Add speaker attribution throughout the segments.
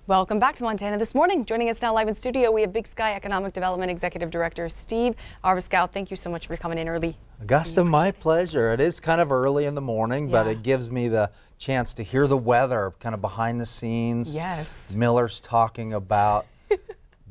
Speaker 1: Welcome back to Montana This Morning. Joining us now live in studio, we have Big Sky Economic Development Executive Director Steve Arviscow. Thank you so much for coming in early.
Speaker 2: Augusta, my pleasure. It is kind of early in the morning, but it gives me the chance to hear the weather kind of behind the scenes.
Speaker 1: Yes.
Speaker 2: Miller's talking about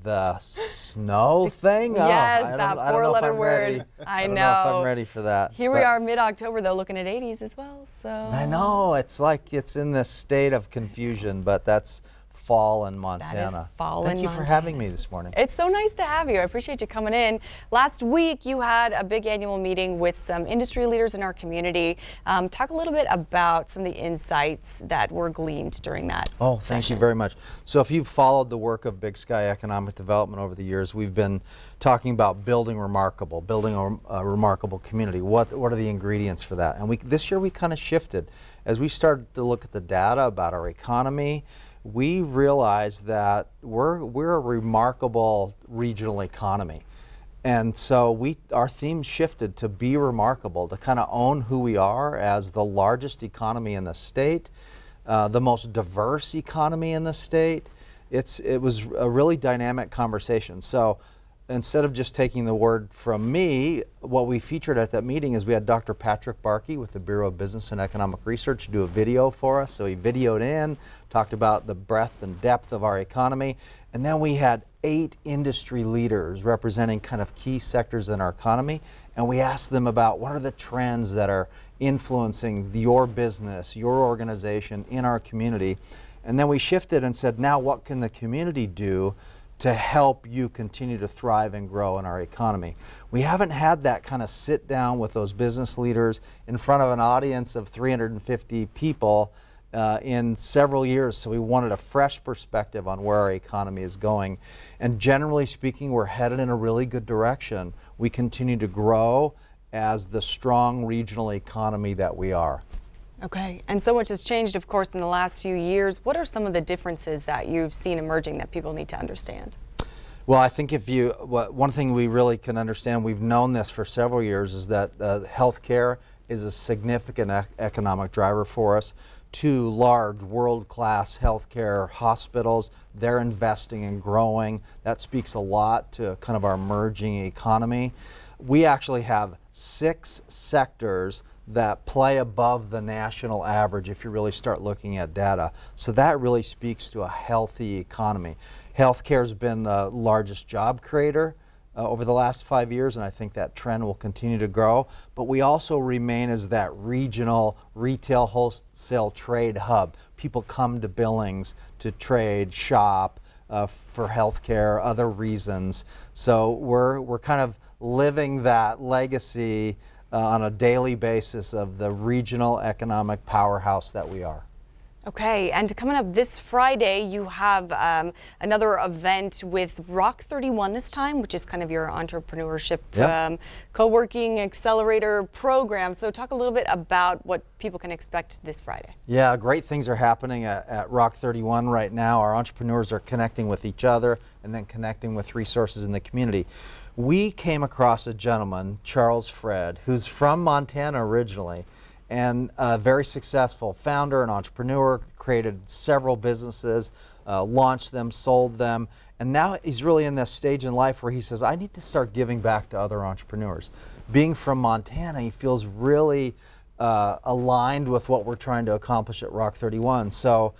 Speaker 2: the snow thing.
Speaker 1: Yes,
Speaker 2: I
Speaker 1: that
Speaker 2: don't know
Speaker 1: four-letter
Speaker 2: if I'm
Speaker 1: word.
Speaker 2: ready.
Speaker 1: I
Speaker 2: don't
Speaker 1: know.
Speaker 2: know if I'm ready for that.
Speaker 1: Here we are mid-October though, looking at 80s as well. So
Speaker 2: I know, it's like it's in this state of confusion, but that's fall in Montana.
Speaker 1: That is fall in
Speaker 2: Thank you
Speaker 1: Montana.
Speaker 2: for having me this morning.
Speaker 1: It's so nice to have you. I appreciate you coming in. Last week you had a big annual meeting with some industry leaders in our community. Talk a little bit about some of the insights that were gleaned during that
Speaker 2: Thank you very much. So if you've followed the work of Big Sky Economic Development over the years, we've been talking about building a remarkable community. What are the ingredients for that? And this year we kind of shifted. As we started to look at the data about our economy, we realized that we're a remarkable regional economy. And so our theme shifted to be remarkable, to kind of own who we are as the largest economy in the state, the most diverse economy in the state. It was a really dynamic conversation. So instead of just taking the word from me, what we featured at that meeting is we had Dr. Patrick Barkey with the Bureau of Business and Economic Research do a video for us. So he videoed in, talked about the breadth and depth of our economy, and then we had 8 industry leaders representing kind of key sectors in our economy, and we asked them about what are the trends that are influencing your business, your organization in our community. And then we shifted and said, now what can the community do to help you continue to thrive and grow in our economy? We haven't had that kind of sit down with those business leaders in front of an audience of 350 people in several years, so we wanted a fresh perspective on where our economy is going. And generally speaking, we're headed in a really good direction. We continue to grow as the strong regional economy that we are.
Speaker 1: Okay, and so much has changed, of course, in the last few years. What are some of the differences that you've seen emerging that people need to understand?
Speaker 2: Well, I think one thing we really can understand, we've known this for several years, is that healthcare is a significant economic driver for us. 2 large world-class healthcare hospitals, they're investing and growing. That speaks a lot to kind of our emerging economy. We actually have 6 sectors that play above the national average if you really start looking at data. So that really speaks to a healthy economy. Healthcare has been the largest job creator over the last 5 years, and I think that trend will continue to grow. But we also remain as that regional retail wholesale trade hub. People come to Billings to trade, shop for healthcare, other reasons. So we're kind of living that legacy on a daily basis of the regional economic powerhouse that we are.
Speaker 1: Okay, and coming up this Friday, you have another event with Rock 31 this time, which is kind of your entrepreneurship co-working accelerator program. So talk a little bit about what people can expect this Friday.
Speaker 2: Yeah, great things are happening at Rock 31 right now. Our entrepreneurs are connecting with each other and then connecting with resources in the community. We came across a gentleman, Charles Fred, who's from Montana originally, and a very successful founder and entrepreneur, created several businesses, launched them, sold them, and now he's really in this stage in life where he says, I need to start giving back to other entrepreneurs. Being from Montana, he feels really aligned with what we're trying to accomplish at Rock 31. So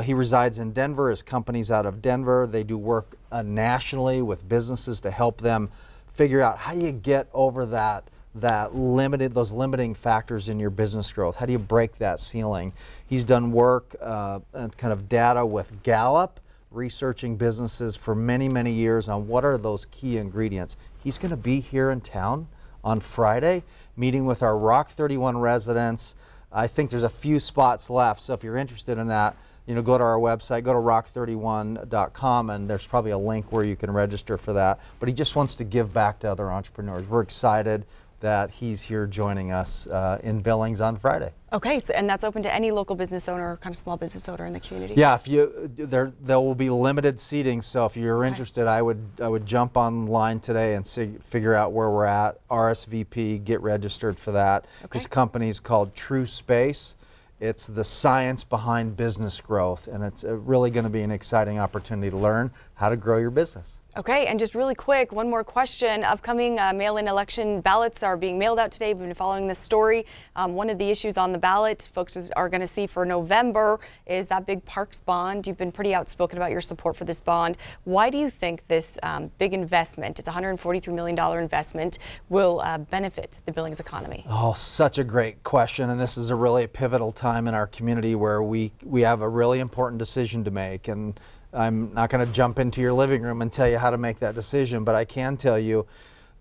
Speaker 2: he resides in Denver. His company's out of Denver. They do work nationally with businesses to help them figure out how do you get over those limiting factors in your business growth. How do you break that ceiling? He's done work and kind of data with Gallup, researching businesses for many, many years on what are those key ingredients. He's going to be here in town on Friday, meeting with our Rock 31 residents. I think there's a few spots left, so if you're interested in that, go to our website, go to rock31.com, and there's probably a link where you can register for that. But he just wants to give back to other entrepreneurs. We're excited that he's here joining us in Billings on Friday.
Speaker 1: Okay, so, and that's open to any local business owner or kind of small business owner in the community?
Speaker 2: Yeah, there will be limited seating, so if you're interested, I would jump online today and figure out where we're at, RSVP, get registered for that.
Speaker 1: Okay.
Speaker 2: His company is called True Space, It's the science behind business growth, and it's really going to be an exciting opportunity to learn how to grow your business.
Speaker 1: Okay, and just really quick, one more question. Upcoming mail-in election ballots are being mailed out today. We've been following this story. One of the issues on the ballot folks are going to see for November is that big parks bond. You've been pretty outspoken about your support for this bond. Why do you think this big investment, it's a $143 million investment, will benefit the Billings economy?
Speaker 2: Oh, such a great question, and this is a really pivotal time in our community where we have a really important decision to make. And I'm not going to jump into your living room and tell you how to make that decision, but I can tell you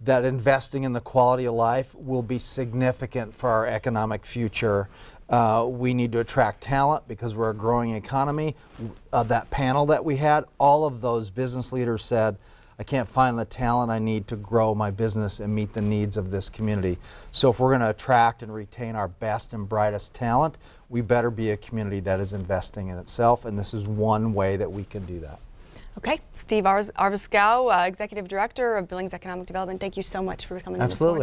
Speaker 2: that investing in the quality of life will be significant for our economic future. We need to attract talent because we're a growing economy. That panel that we had, all of those business leaders said, I can't find the talent I need to grow my business and meet the needs of this community. So if we're going to attract and retain our best and brightest talent, we better be a community that is investing in itself, and this is one way that we can do that.
Speaker 1: Okay, Steve Arviskow, Executive Director of Billings Economic Development, thank you so much for coming in this morning.
Speaker 2: Absolutely.